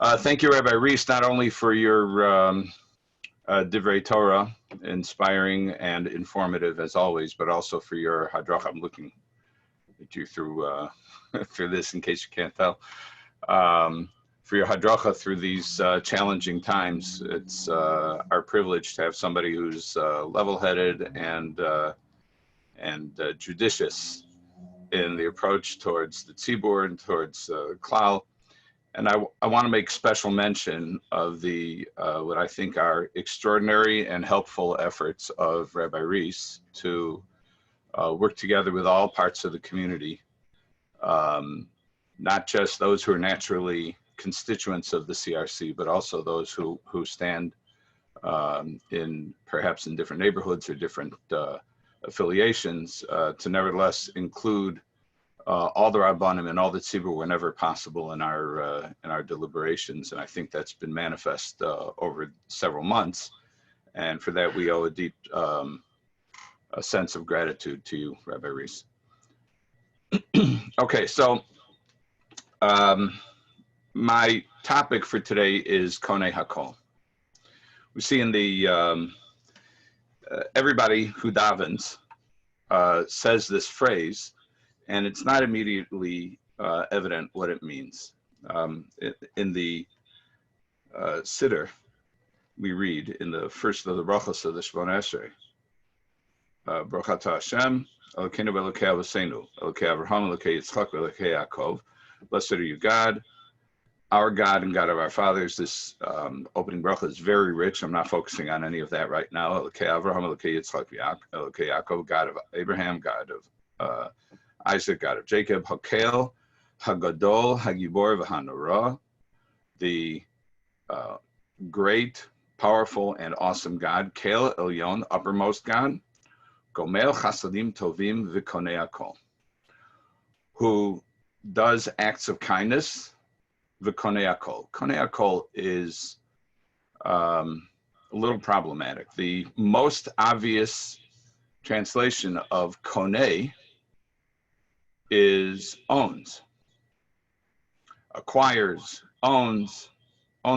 Thank you, Rabbi Reese, not only for your Divrei Torah, inspiring and informative as always, but also for your hadracha. I'm looking at you through through this in case you can't tell. For your hadracha through these challenging times. It's our privilege to have somebody who's level-headed and judicious in the approach towards the tzibur and towards klal. And I want to make special mention of the what I think are extraordinary and helpful efforts of Rabbi Reese to work together with all parts of the community, not just those who are naturally constituents of the CRC, but also those who stand in perhaps in different neighborhoods or different affiliations, to nevertheless include all the Rabbanim and all the tzibur whenever possible in our deliberations. And I think that's been manifest over several months. And for that, we owe a deep a sense of gratitude to you, Rabbi Reese. Okay, so my topic for today is Konei Hakol. We see in the, everybody who davens says this phrase, and it's not immediately evident what it means. In the Siddur, we read in the first of the brachos of the Shemona Esrei, Brachata Hashem, Elokeinu v'Elokei Avosenu, Elokei Avraham, Elokei Yitzchak, Elokei Yaakov. Blessed are you, God, our God and God of our fathers. This opening bracha is very rich. I'm not focusing on any of that right now. Elokei Avraham, Elokei Yitzchak, Elokei Yaakov, God of Abraham, God of Isaac, God of Jacob, Hakel, Hagadol, Hagibor, V'Hanora, the great, powerful, and awesome God, Kel Elyon, uppermost God, Gomel Chasadim Tovim V'Konei Hakol, who does acts of kindness, V'Konei Hakol. Konei Hakol is a little problematic. The most obvious translation of Konei is owns, acquires, owns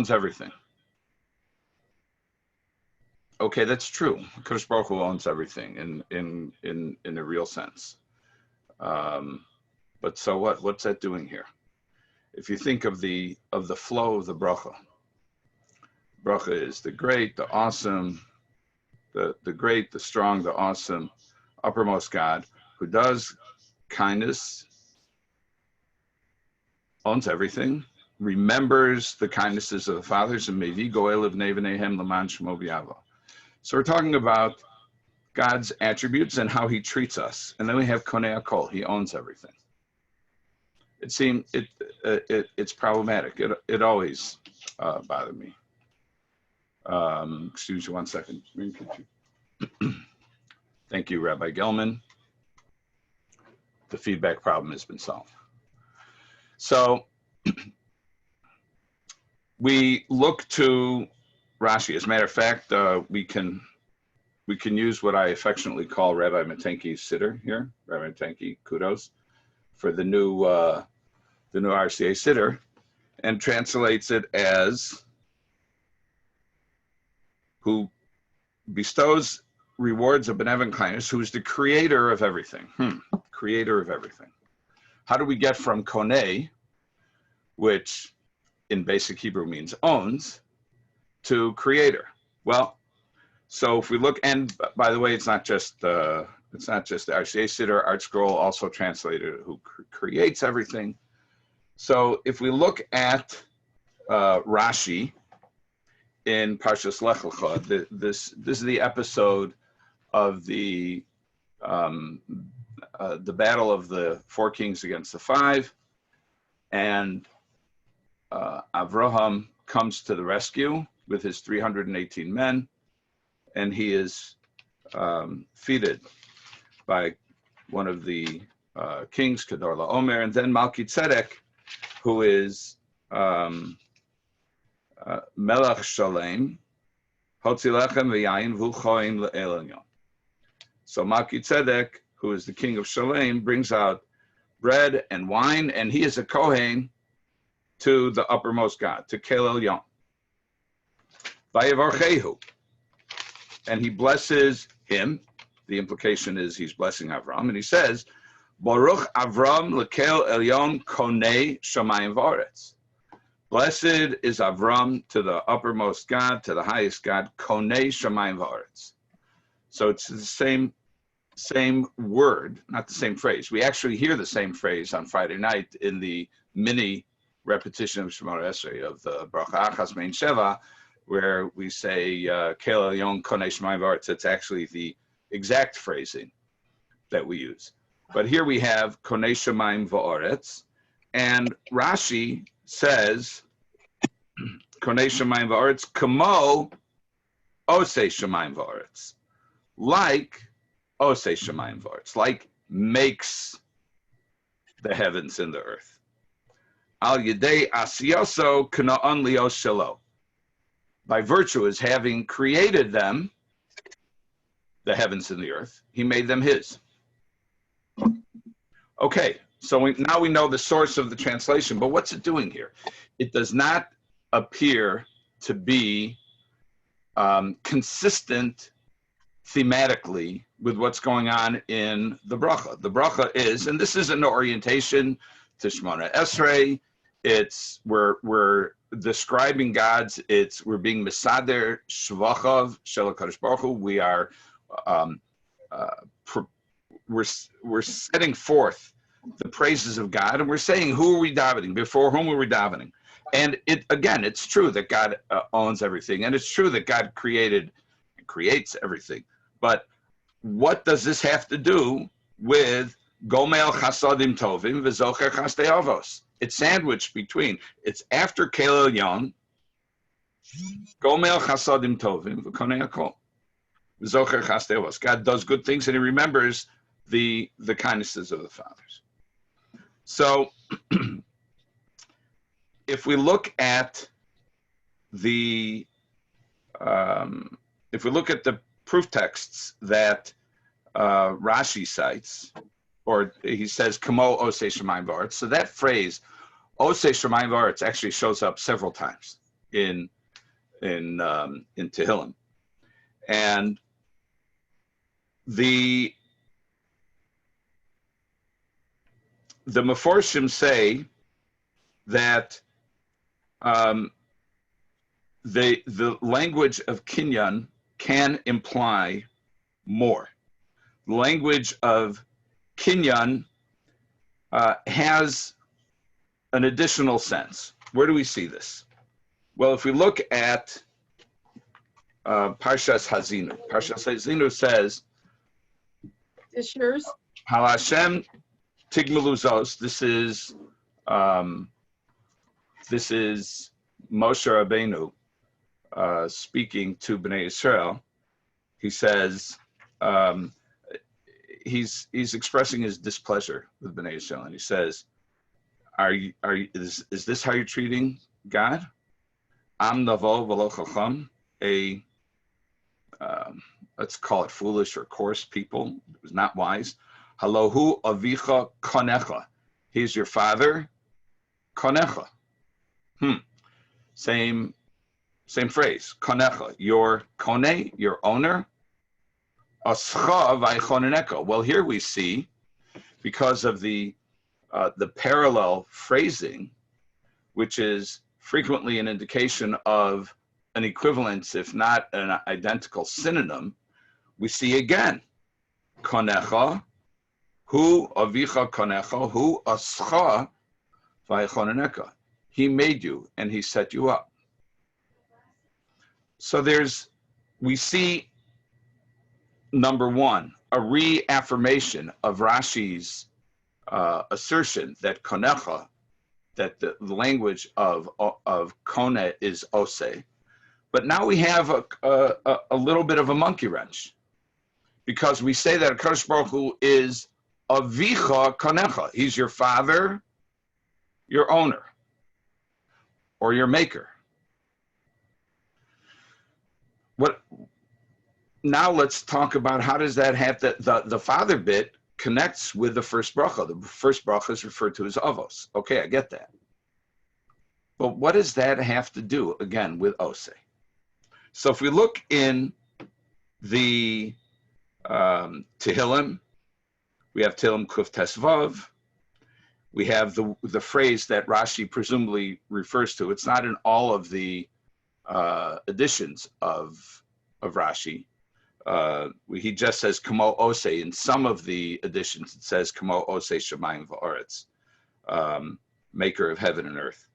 everything. Okay, that's true. Kadosh Baruch Hu owns everything in the real sense. But so what? What's that doing here? If you think of the flow of the bracha, bracha is the great, the awesome, the great, the strong, the awesome, uppermost God who does kindness, owns everything, remembers the kindnesses of the fathers, and mevi goel of nevenehem leman shmo v'yavo. So we're talking about God's attributes and how he treats us. And then we have Konei Hakol, he owns everything. It seems it's problematic. It always bothered me. Excuse me 1 second. Thank you, Rabbi Gelman. The feedback problem has been solved. So we look to Rashi. As a matter of fact, we can use what I affectionately call Rabbi Matenki's Siddur here. Rabbi Matenki, kudos for the new RCA Siddur, and translates it as who bestows rewards of benevolent kindness, who's the creator of everything. Creator of everything. How do we get from Konei, which in basic Hebrew means owns, to creator? Well, so if we look, and by the way, it's not just the RCA Siddur, Art Scroll also translated who creates everything. So if we look at Rashi in Parshas Lech Lecha, this is the episode of the battle of the 4 kings against the 5, and Avraham comes to the rescue with his 318 men, and he is defeated by one of the kings, Kedar LaOmer, and then Melchizedek, who is Melech Shalem, Hotzi Lechem v'Yayin v'Uchoim le'Elyon. So Melchizedek, who is the king of Shalem, brings out bread and wine, and he is a Kohen to the uppermost God, to Kel Elyon. Vayevarchehu, and he blesses him. The implication is he's blessing Avram, and he says, Baruch Avram lekel Elyon Konei Shamayim V'aretz. Blessed is Avram to the uppermost God, to the highest God, Konei Shamayim V'aretz. So it's the same word, not the same phrase. We actually hear the same phrase on Friday night in the mini repetition of Shemona Esrei of the Bracha Achas Mein Sheva, where we say Kel Elyon Konei Shamayim V'aretz. It's actually the exact phrasing that we use. But here we have Konei Shamayim V'aretz, and Rashi says Konei Shamayim V'aretz Kamo Osei Shamayim V'aretz, like Osei Shamayim V'aretz, like makes the heavens and the earth. Al Yedei Asiyoso Kana'an Lios Shelo, by virtue of having created them, the heavens and the earth, he made them his. Okay, so now we know the source of the translation, but what's it doing here? It does not appear to be consistent thematically with what's going on in the bracha. The bracha is, and this is an orientation to Shemona Esrei. It's we're describing God's. We're being mesader shvachav shel HaKadosh Baruch Hu. We are we're setting forth the praises of God, and we're saying, who are we davening? Before whom are we davening? And it's true that God owns everything, and it's true that God creates everything. But what does this have to do with Gomel Chasadim Tovim v'Zocher Chastei Avos? It's sandwiched between. It's after Kel Elyon, Gomel Chasadim Tovim v'Konei Hakol v'Zocher Chastei Avos. God does good things, and He remembers the kindnesses of the fathers. So, if we look at the proof texts that Rashi cites, or he says Kamo Osei Shamayim V'aretz, so that phrase Osei Shamayim V'aretz actually shows up several times in Tehillim, and the Meforshim say that the language of Kinyan can imply more. The language of Kinyan has an additional sense. Where do we see this? Well, if we look at Parshas Hazinu, Parshas Hazinu says, Is yours? Hal Hashem Tigmeluzos. This is Moshe Rabbeinu speaking to Bnei Israel. He says he's expressing his displeasure with Bnei Israel, and he says, is this how you're treating God? Am navo v'lo chacham, let's call it foolish or coarse people. It was not wise. Halohu avicha konecha. He's your father, konecha. Same phrase, konecha. Your kone, your owner. Ascha vaychoneneko. Well, here we see, because of the parallel phrasing, which is frequently an indication of an equivalence, if not an identical synonym, we see again, konecha, hu avicha konecha, hu ascha vaychoneneka. He made you and he set you up. So we see, number one, a reaffirmation of Rashi's assertion that konecha, that the language of kone is ose. But now we have a little bit of a monkey wrench, because we say that HaKadosh Baruch Hu is avicha konecha. He's your father, your owner, or your maker. Now let's talk about how does that have the father bit connects with the first bracha. The first bracha is referred to as avos. Okay, I get that. But what does that have to do, again, with Ose? So if we look in the Tehillim, we have Tehillim Kuf Tesvav. We have the phrase that Rashi presumably refers to. It's not in all of the editions of Rashi. He just says Kamo Ose. In some of the editions, it says Kamo Ose Shemayim Va'aretz, maker of heaven and earth.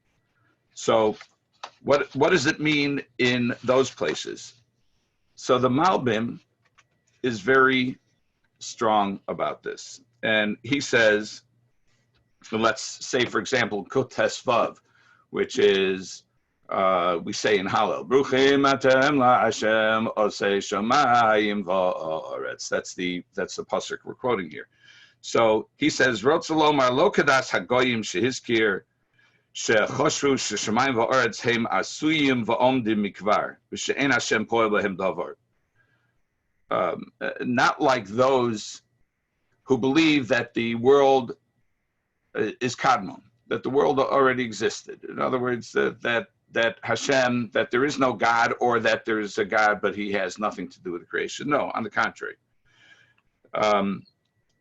So what does it mean in those places? So the Malbim is very strong about this. And he says, let's say, for example, Kotes Vav, which is, we say in Hallel, Bruchim atem la'Hashem osei shamayim va'aretz. That's the pasuk we're quoting here. So he says, Rotz lomar lo kadas hagoyim shehizkir shechoshru sheshamayim va'aretz heim asuyim va'omdim mikvar v'she'en Hashem poel lehem davar. Not like those who believe that the world is kadmon, that the world already existed. In other words, that Hashem, that there is no God, or that there is a God, but he has nothing to do with the creation. No, on the contrary. And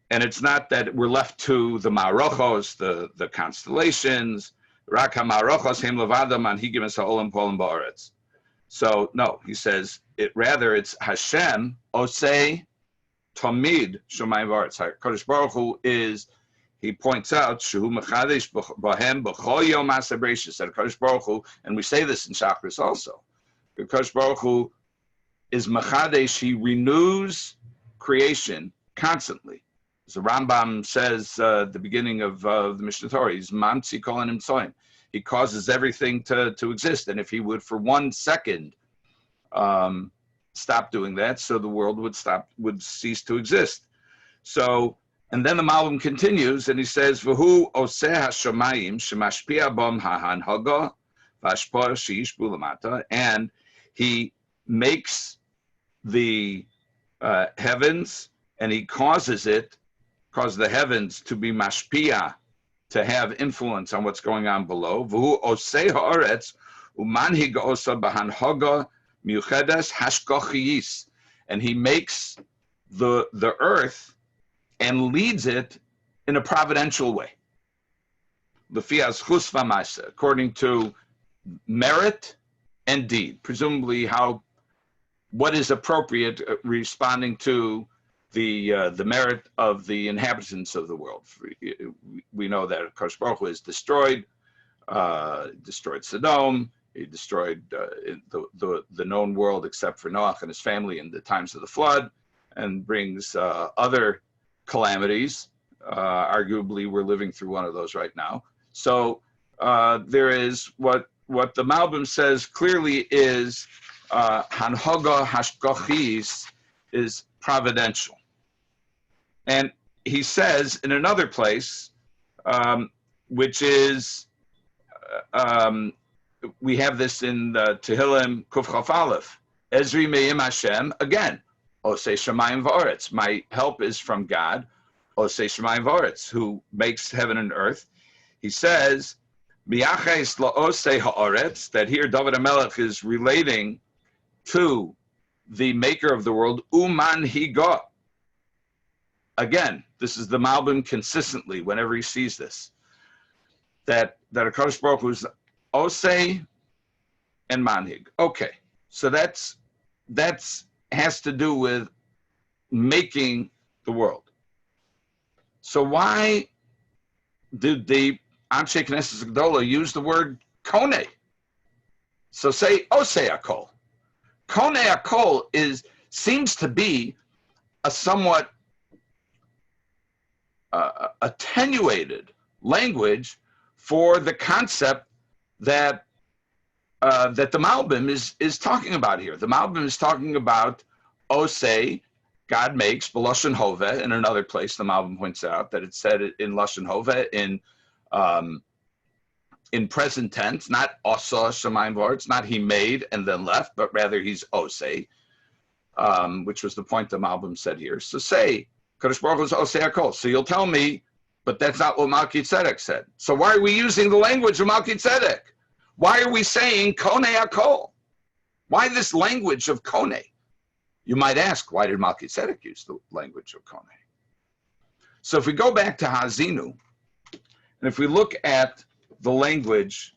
it's not that we're left to the Ma'arochos, the constellations, Rak HaMa'arochos Heim Levadam Manhigim Es HaOlam Polim Ba'aretz. So, no, he says, it's Hashem, Osei, Tamid, Shomayim V'aretz. HaKadosh Baruch Hu is, he points out, Shehu Mechadesh B'hem B'chol Yom Ma'aseh Bereishis, that HaKadosh Baruch Hu, and we say this in Shachris also, HaKadosh Baruch Hu is Mechadesh, he renews creation constantly. As the Rambam says at the beginning of the Mishnah Torah, he's Mamtzi Kol Hanim Tzoyim. He causes everything to exist, and if he would for 1 second stop doing that, so the world would cease to exist. So, and then the Malbim continues, and he says, "V'hu oseh hashamayim shemashpia bom hahanhaga v'ashpor sheish bulamata," and he makes the heavens, and he causes the heavens to be mashpia, to have influence on what's going on below. V'hu oseh haaretz umanhig osa b'hanhaga miuchedes hashkochiyis, and he makes the earth and leads it in a providential way. Lefias chus v'maaseh, according to merit and deed, presumably what is appropriate, responding to the merit of the inhabitants of the world. We know that Kodesh Baruch Hu is destroyed Sodom. He destroyed the known world except for Noach and his family in the times of the flood, and brings other calamities. Arguably, we're living through one of those right now. So there is what the Malbim says clearly is Hanhoga Hashkochis is providential. And he says in another place, which is, we have this in the Tehillim Kuf Chaf Aleph, Ezri Me'im Hashem, again, Osei Shamayim V'aretz, my help is from God, Osei Shamayim V'aretz, who makes heaven and earth. He says, Mi'aches la'osei ha'aretz, that here David HaMelech is relating to the maker of the world, Uman Higa. Again, this is the Malbim consistently, whenever he sees this, that HaKadosh Baruch Hu is Osei and Manhig. Okay, so that's has to do with making the world. So why did the Anshe Knesset Gedola use the word Konei? So say Osei Hakol. Konei Hakol seems to be a somewhat attenuated language for the concept that the Malbim is talking about here. The Malbim is talking about Osei, God makes, b'Lashon Hoveh. In another place, the Malbim points out that it said in Lashon Hoveh in present tense, not Osa Shamayim V'aretz, not he made and then left, but rather he's Osei, which was the point the Malbim said here. So say, Kadosh Baruch Hu is Osei Hakol. So you'll tell me, but that's not what Malki Tzedek said. So why are we using the language of Malki Tzedek? Why are we saying Konei Hakol? Why this language of Konei? You might ask, why did Melchizedek use the language of Konei? So if we go back to Hazinu, and if we look at the language,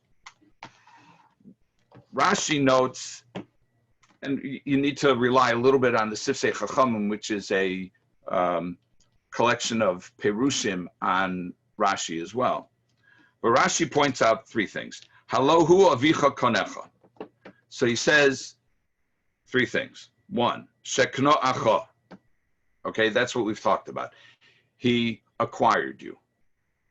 Rashi notes, and you need to rely a little bit on the Sifsei Chachamim, which is a collection of Perushim on Rashi as well. But Rashi points out three things. Halohu avicha konecha. So he says three things. One, shekno acha. Okay, that's what we've talked about. He acquired you.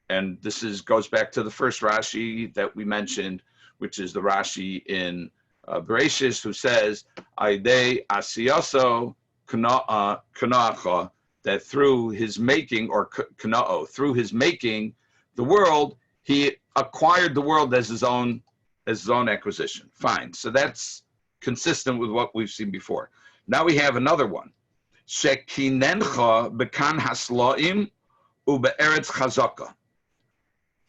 And this goes back to the first Rashi that we mentioned, which is the Rashi in Bereshis, who says, Aidei asiyaso kna'acha, that through his making, or kna'o, through his making the world, he acquired the world as his own acquisition. Fine. So that's consistent with what we've seen before. Now we have another one. Shekinencha bekan haslaim ube'eretz chazaka.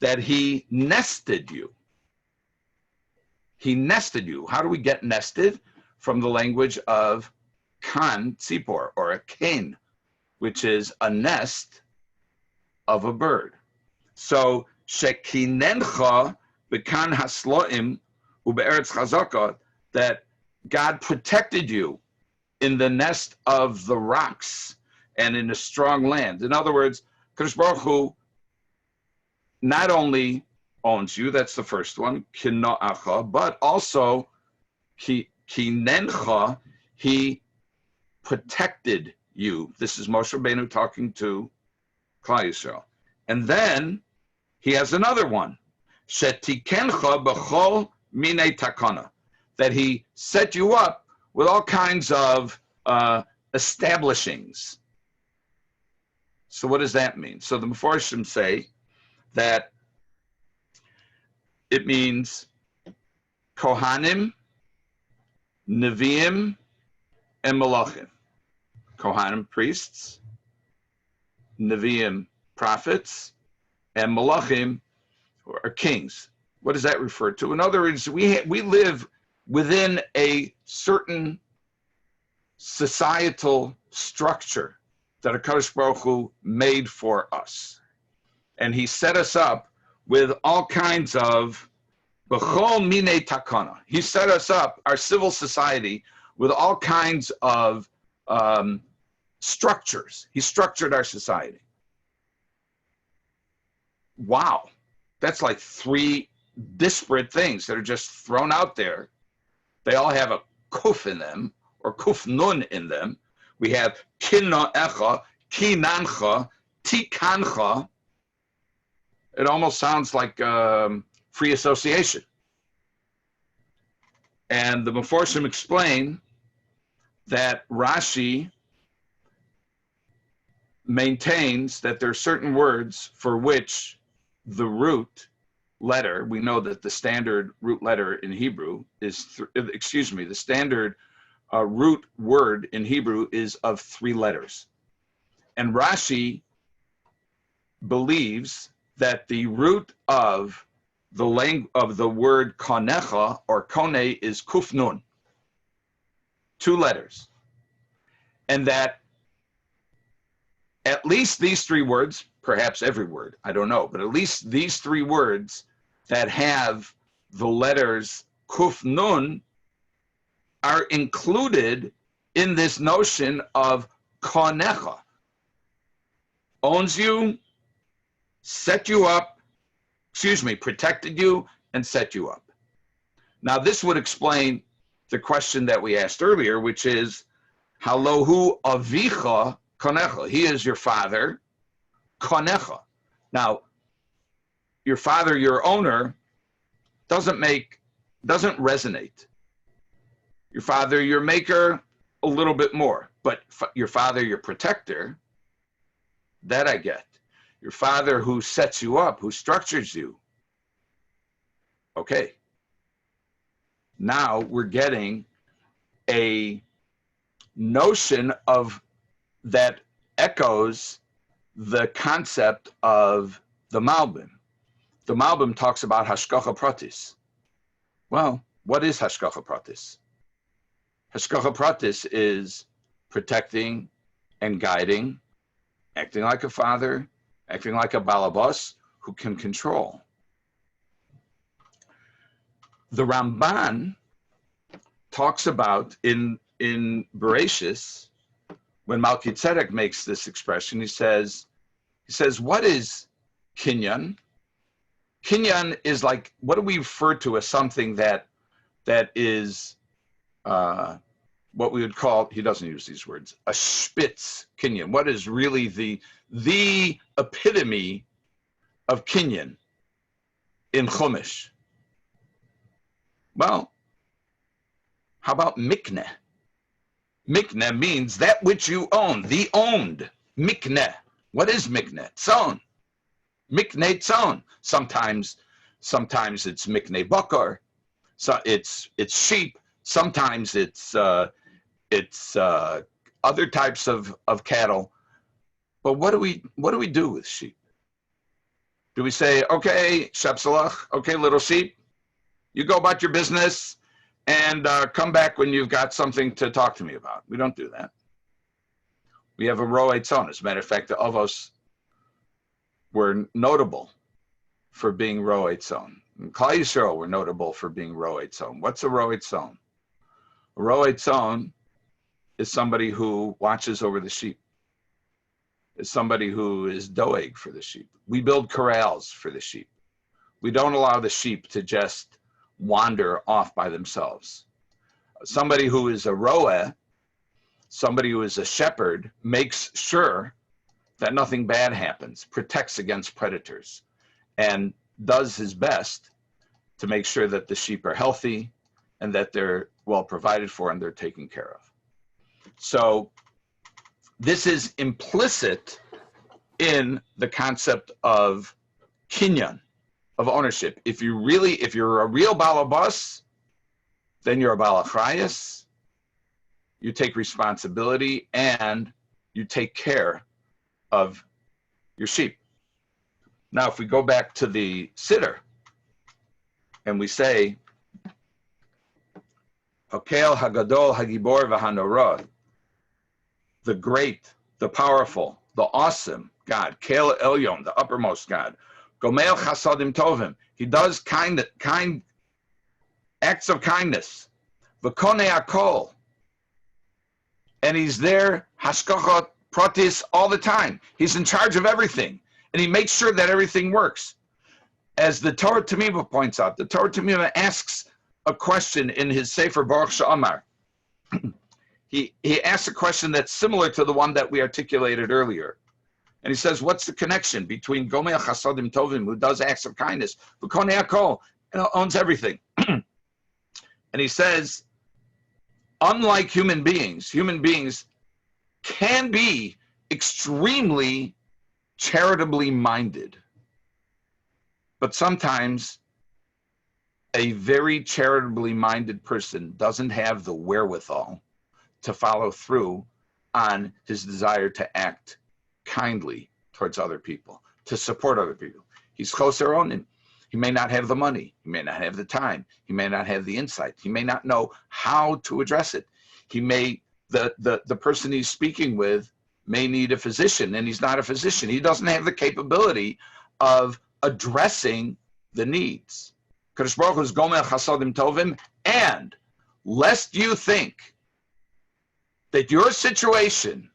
That he nested you. He nested you. How do we get nested? From the language of kan tzipor, or a kane, which is a nest of a bird. So shekinencha bekan hasloim ube'eretz chazaka, that God protected you in the nest of the rocks and in a strong land. In other words, Kadosh Baruch Hu not only owns you, that's the first one, kina'acha, but also kinencha, he protected you. This is Moshe Rabbeinu talking to Klal Yisrael. And then he has another one, shetikencha b'chol minei takana, that he set you up with all kinds of establishings. So what does that mean? So the Mefarshim say that it means Kohanim, Nevi'im, and Malachim. Kohanim, priests, Nevi'im, prophets, and Malachim are kings. What does that refer to? In other words, we live within a certain societal structure that HaKadosh Baruch Hu made for us. And he set us up with all kinds of b'chol minei takana. He set us up, our civil society, with all kinds of structures. He structured our society. Wow. That's like three disparate things that are just thrown out there. They all have a kuf in them, or kuf nun in them. We have kinna echa, kinancha, tikancha. It almost sounds like free association. And the Mefarshim explain that Rashi maintains that there are certain words for which the root letter, we know that the standard root letter in Hebrew is, the standard root word in Hebrew is of 3 letters. And Rashi believes that the root of the word konecha, or kone, is kufnun, 2 letters. And that at least these 3 words, perhaps every word, I don't know, but at least these 3 words that have the letters kufnun are included in this notion of konecha. Owns you, set you up, protected you and set you up. Now this would explain the question that we asked earlier, which is, Halohu avicha konecha. He is your father, konecha. Now, your father, your owner, doesn't resonate. Your father, your maker, a little bit more. But your father, your protector, that I get. Your father who sets you up, who structures you. Okay. Now we're getting a notion of that echoes the concept of the Malbim. The Malbim talks about hashgacha pratis, Well, what is hashgacha pratis? Hashgacha pratis is protecting and guiding, acting like a father, acting like a balabas who can control. The Ramban talks about in Bereshis, when Melchizedek makes this expression, he says, what is kinyan? Kinyan is like, what do we refer to as something that is what we would call, he doesn't use these words, a spitz kinyan. What is really the epitome of kinyan in Chumash? Well, how about mikneh? Mikneh means that which you own, the owned. Mikneh. What is mikneh? Tzon. Mikneh tzon. Sometimes it's mikneh bakar. So it's sheep. Sometimes it's other types of cattle. But what do we do with sheep? Do we say, okay, shepselach, okay, little sheep, you go about your business and come back when you've got something to talk to me about? We don't do that. We have a ro'ei tzon. As a matter of fact, the Avos were notable for being ro'ei tzon. And Klal Yisrael were notable for being ro'ei tzon. What's a ro'ei tzon? A ro'ei tzon is somebody who watches over the sheep. Is somebody who is doeg for the sheep. We build corrals for the sheep. We don't allow the sheep to just wander off by themselves. Somebody who is a ro'eh, somebody who is a shepherd, makes sure that nothing bad happens, protects against predators, and does his best to make sure that the sheep are healthy and that they're well provided for and they're taken care of. So this is implicit in the concept of kinyan, of ownership. If you're a real balabas, then you're a balachrayas. You take responsibility and you take care of your sheep. Now, if we go back to the siddur and we say, Hakel Hagadol Hagibor V'Hanorah, the great, the powerful, the awesome God, Kel Elyon, the uppermost God, Gomel Chasadim Tovim, he does kind acts of kindness, Konei Hakol, and he's there, hashgacha pratis, all the time. He's in charge of everything, and he makes sure that everything works. As the Torah Tamima points out, the Torah Tamima asks a question in his Sefer Baruch She'amar. He asks a question that's similar to the one that we articulated earlier. And he says, what's the connection between Gomel Chasadim Tovim, who does acts of kindness, but Konei Hakol, and owns everything? And he says, unlike human beings can be extremely charitably minded. But sometimes a very charitably minded person doesn't have the wherewithal to follow through on his desire to act kindly towards other people, to support other people. He's choser onim. He may not have the money. He may not have the time. He may not have the insight. He may not know how to address it. He may, the person he's speaking with may need a physician, and he's not a physician. He doesn't have the capability of addressing the needs. Kadosh Baruch Hu is Gomel Chasadim Tovim, and lest you think that your situation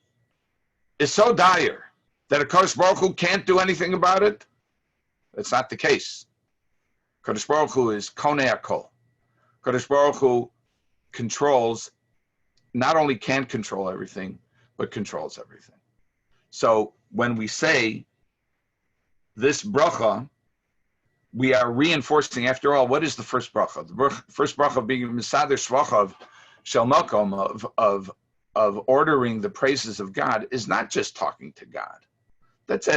is so dire that a Kadosh Baruch Hu can't do anything about it, that's not the case. Kadosh Baruch Hu is Konei Hakol. Kadosh Baruch Hu controls, not only can control everything, but controls everything. So when we say this bracha, we are reinforcing, after all, what is the first bracha? The first bracha being Misader Shvachav Shel Makom, of ordering the praises of God, is not just talking to God. That's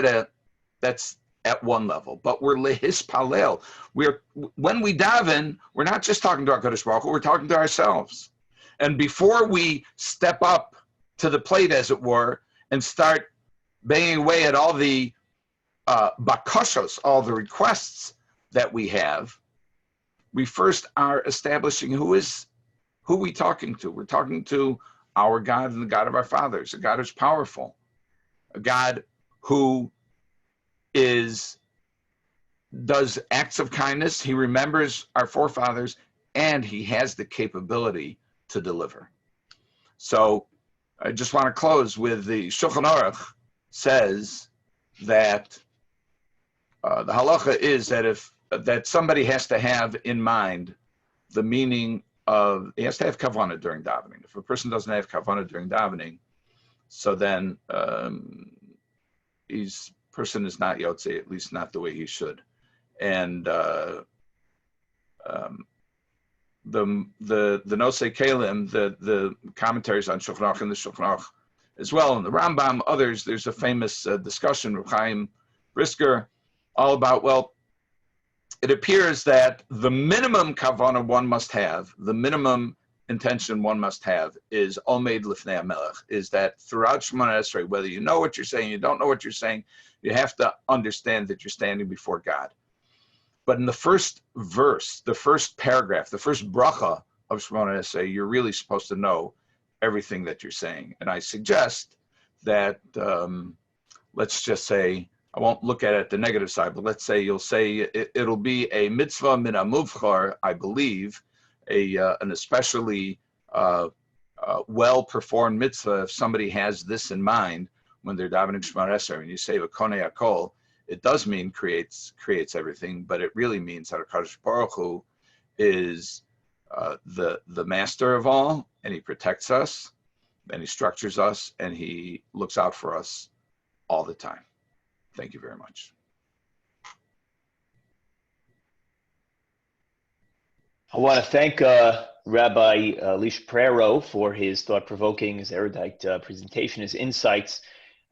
at one level, but we're lehispalel. When we daven, we're not just talking to our Kadosh Baruch Hu, we're talking to ourselves. And before we step up to the plate, as it were, and start banging away at all the bakashos, all the requests that we have, we first are establishing who we talking to. We're talking to our God and the God of our fathers, a God who's powerful, a God who does acts of kindness. He remembers our forefathers, and he has the capability to deliver. So I just want to close with the Shulchan Aruch says that the halacha is that somebody has to have in mind the meaning of, he has to have kavanah during davening. If a person doesn't have kavanah during davening, so then person is not yotze, at least not the way he should. And the Nosei Kalim, the commentaries on Shulchan Aruch and the Shulchan Aruch as well, and the Rambam, others, there's a famous discussion with Chaim Brisker all about, well, it appears that the minimum kavanah one must have, the minimum intention one must have is Omed Lifnei HaMelech, is that throughout Shemona Esrei, whether you know what you're saying, you don't know what you're saying, you have to understand that you're standing before God. But in the first verse, the first paragraph, the first bracha of Shemona Esrei, you're really supposed to know everything that you're saying. And I suggest that, let's just say, I won't look at it the negative side, but let's say you'll say it'll be a mitzvah min hamuvchar, I believe, an especially well-performed mitzvah if somebody has this in mind when they're davening Shemona Esrei. When you say Konei Hakol, it does mean creates everything, but it really means that HaKadosh Baruch Hu is the master of all, and he protects us, and he structures us, and he looks out for us all the time. Thank you very much. I want to thank Rabbi Elisha Prero for his thought-provoking, his erudite presentation, his insights.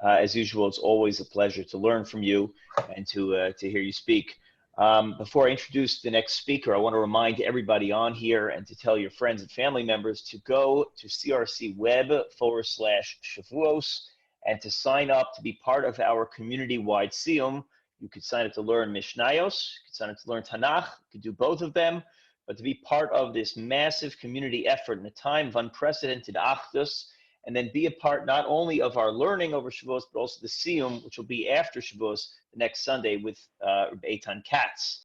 As usual, it's always a pleasure to learn from you and to hear you speak. Before I introduce the next speaker, I want to remind everybody on here and to tell your friends and family members to go to crcweb/Shavuos and to sign up to be part of our community-wide Siyum. You could sign up to learn Mishnayos, you could sign up to learn Tanakh, you could do both of them, but to be part of this massive community effort in a time of unprecedented Achdus, and then be a part not only of our learning over Shavuos, but also the Siyum, which will be after Shavuos the next Sunday with Eitan Katz.